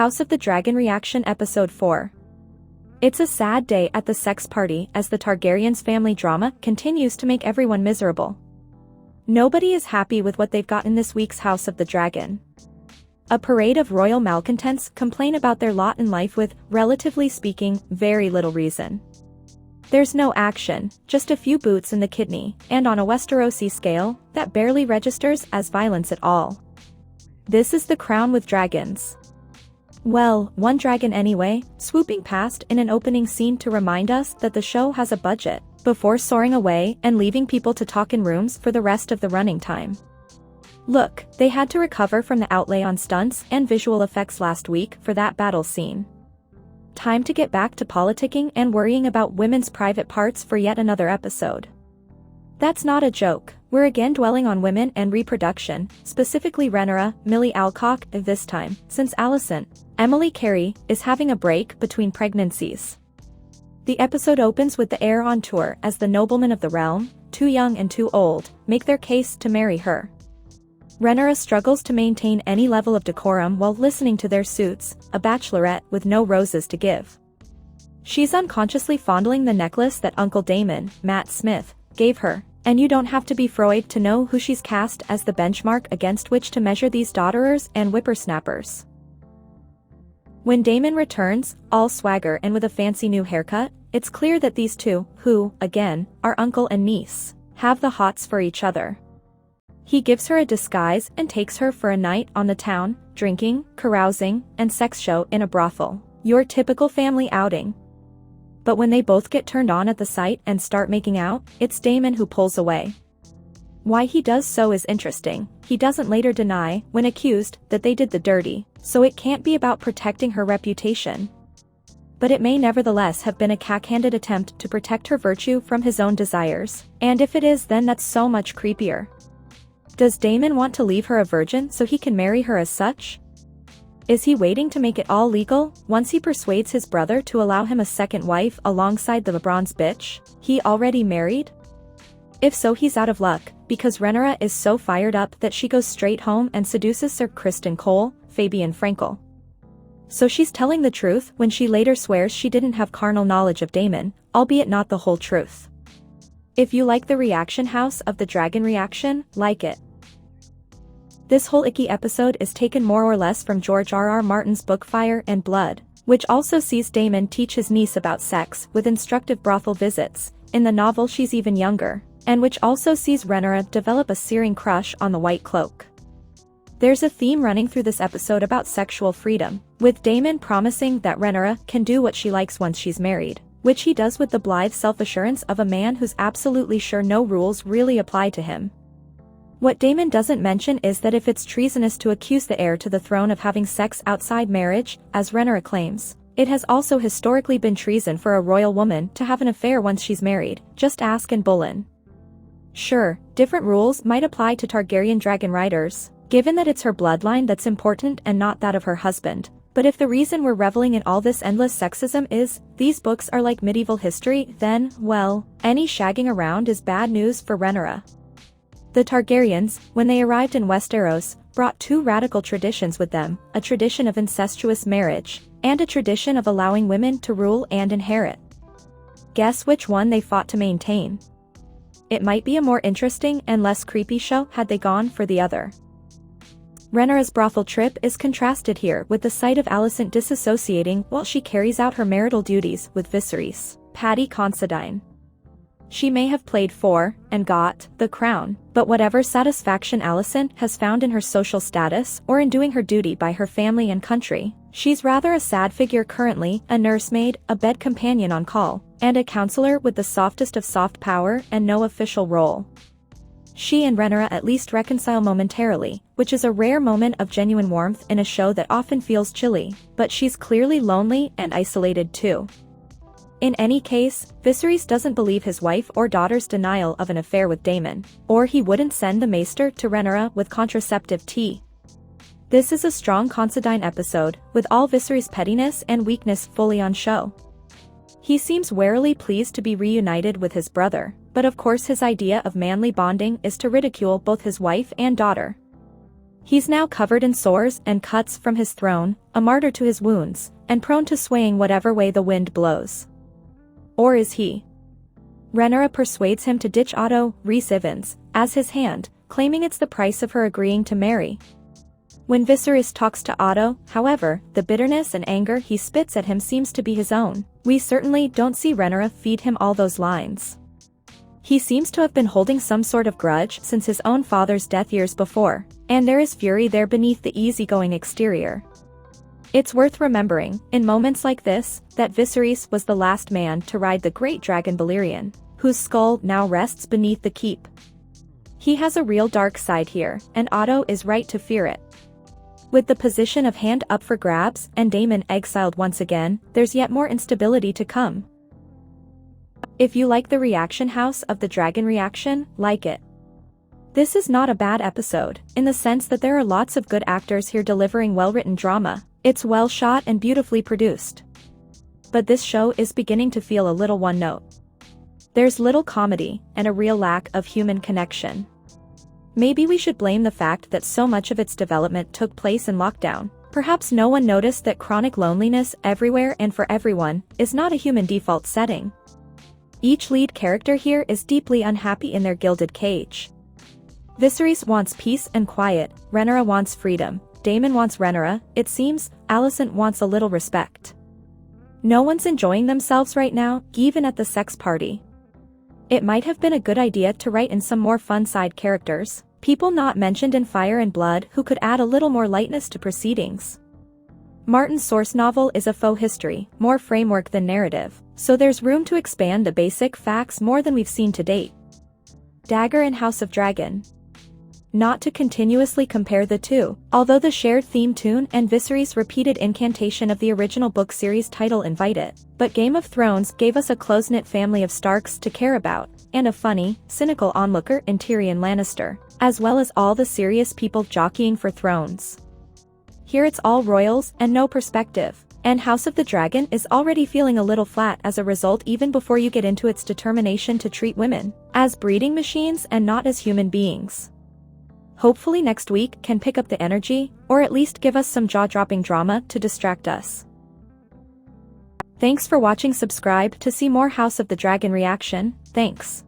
House of the Dragon Reaction Episode 4. It's a sad day at the sex party as the Targaryen's family drama continues to make everyone miserable. Nobody is happy with what they've got in this week's House of the Dragon. A parade of royal malcontents complain about their lot in life with, relatively speaking, very little reason. There's no action, just a few boots in the kidney, and on a Westerosi scale, that barely registers as violence at all. This is The Crown with dragons. Well, one dragon anyway, swooping past in an opening scene to remind us that the show has a budget, before soaring away and leaving people to talk in rooms for the rest of the running time. Look, they had to recover from the outlay on stunts and visual effects last week for that battle scene. Time to get back to politicking and worrying about women's private parts for yet another episode. That's not a joke, we're again dwelling on women and reproduction, specifically Rhaenyra, Millie Alcock, this time, since Alicent, Emily Carey, is having a break between pregnancies. The episode opens with the heir on tour as the noblemen of the realm, too young and too old, make their case to marry her. Rhaenyra struggles to maintain any level of decorum while listening to their suits, a bachelorette with no roses to give. She's unconsciously fondling the necklace that Uncle Daemon, Matt Smith, gave her, and you don't have to be Freud to know who she's cast as the benchmark against which to measure these daughterers and whippersnappers. When Daemon returns, all swagger and with a fancy new haircut, it's clear that these two, who, again, are uncle and niece, have the hots for each other. He gives her a disguise and takes her for a night on the town, drinking, carousing, and sex show in a brothel. Your typical family outing. But when they both get turned on at the sight and start making out, it's Daemon who pulls away. Why he does so is interesting. He doesn't later deny, when accused, that they did the dirty, so it can't be about protecting her reputation. But it may nevertheless have been a cack-handed attempt to protect her virtue from his own desires, and if it is, then that's so much creepier. Does Daemon want to leave her a virgin so he can marry her as such? Is he waiting to make it all legal, once he persuades his brother to allow him a second wife alongside the LeBron's bitch, he already married? If so, he's out of luck, because Rhaenyra is so fired up that she goes straight home and seduces Sir Criston Cole, Fabian Frankel. So she's telling the truth when she later swears she didn't have carnal knowledge of Daemon, albeit not the whole truth. If you like the reaction House of the Dragon reaction, like it. This whole icky episode is taken more or less from George R.R. Martin's book Fire and Blood, which also sees Daemon teach his niece about sex with instructive brothel visits. In the novel she's even younger, and which also sees Rhaenyra develop a searing crush on the White Cloak. There's a theme running through this episode about sexual freedom, with Daemon promising that Rhaenyra can do what she likes once she's married, which he does with the blithe self-assurance of a man who's absolutely sure no rules really apply to him. What Daemon doesn't mention is that if it's treasonous to accuse the heir to the throne of having sex outside marriage, as Rhaenyra claims, it has also historically been treason for a royal woman to have an affair once she's married, just ask Anne Boleyn. Sure, different rules might apply to Targaryen dragon riders, given that it's her bloodline that's important and not that of her husband, but if the reason we're reveling in all this endless sexism is, these books are like medieval history, then, well, any shagging around is bad news for Rhaenyra. The Targaryens, when they arrived in Westeros, brought two radical traditions with them, a tradition of incestuous marriage, and a tradition of allowing women to rule and inherit. Guess which one they fought to maintain? It might be a more interesting and less creepy show had they gone for the other. Rhaenyra's brothel trip is contrasted here with the sight of Alicent disassociating while she carries out her marital duties with Viserys, Paddy Considine. She may have played for, and got, the crown, but whatever satisfaction Alicent has found in her social status or in doing her duty by her family and country, she's rather a sad figure currently, a nursemaid, a bed companion on call, and a counselor with the softest of soft power and no official role. She and Rhaenyra at least reconcile momentarily, which is a rare moment of genuine warmth in a show that often feels chilly, but she's clearly lonely and isolated too. In any case, Viserys doesn't believe his wife or daughter's denial of an affair with Daemon, or he wouldn't send the maester to Rhaenyra with contraceptive tea. This is a strong Considine episode, with all Viserys' pettiness and weakness fully on show. He seems warily pleased to be reunited with his brother, but of course his idea of manly bonding is to ridicule both his wife and daughter. He's now covered in sores and cuts from his throne, a martyr to his wounds, and prone to swaying whatever way the wind blows. Or is he? Rhaenyra persuades him to ditch Otto, Rhys Ifans, as his hand, claiming it's the price of her agreeing to marry. When Viserys talks to Otto, however, the bitterness and anger he spits at him seems to be his own. We certainly don't see Rhaenyra feed him all those lines. He seems to have been holding some sort of grudge since his own father's death years before, and there is fury there beneath the easygoing exterior. It's worth remembering, in moments like this, that Viserys was the last man to ride the great dragon Balerion, whose skull now rests beneath the keep. He has a real dark side here, and Otto is right to fear it. With the position of hand up for grabs and Daemon exiled once again, there's yet more instability to come. If you like the reaction House of the Dragon reaction, like it. This is not a bad episode, in the sense that there are lots of good actors here delivering well-written drama. It's well shot and beautifully produced. But this show is beginning to feel a little one-note. There's little comedy, and a real lack of human connection. Maybe we should blame the fact that so much of its development took place in lockdown. Perhaps no one noticed that chronic loneliness everywhere and for everyone is not a human default setting. Each lead character here is deeply unhappy in their gilded cage. Viserys wants peace and quiet, Rhaenyra wants freedom, Daemon wants Rhaenyra, it seems, Alicent wants a little respect. No one's enjoying themselves right now, even at the sex party. It might have been a good idea to write in some more fun side characters, people not mentioned in Fire and Blood who could add a little more lightness to proceedings. Martin's source novel is a faux history, more framework than narrative, so there's room to expand the basic facts more than we've seen to date. Dagger and House of Dragon. Not to continuously compare the two, although the shared theme tune and Viserys' repeated incantation of the original book series title invite it, but Game of Thrones gave us a close-knit family of Starks to care about, and a funny, cynical onlooker in Tyrion Lannister, as well as all the serious people jockeying for thrones. Here it's all royals and no perspective, and House of the Dragon is already feeling a little flat as a result even before you get into its determination to treat women as breeding machines and not as human beings. Hopefully next week can pick up the energy, or at least give us some jaw-dropping drama to distract us. Thanks for watching. Subscribe to see more House of the Dragon reaction, thanks.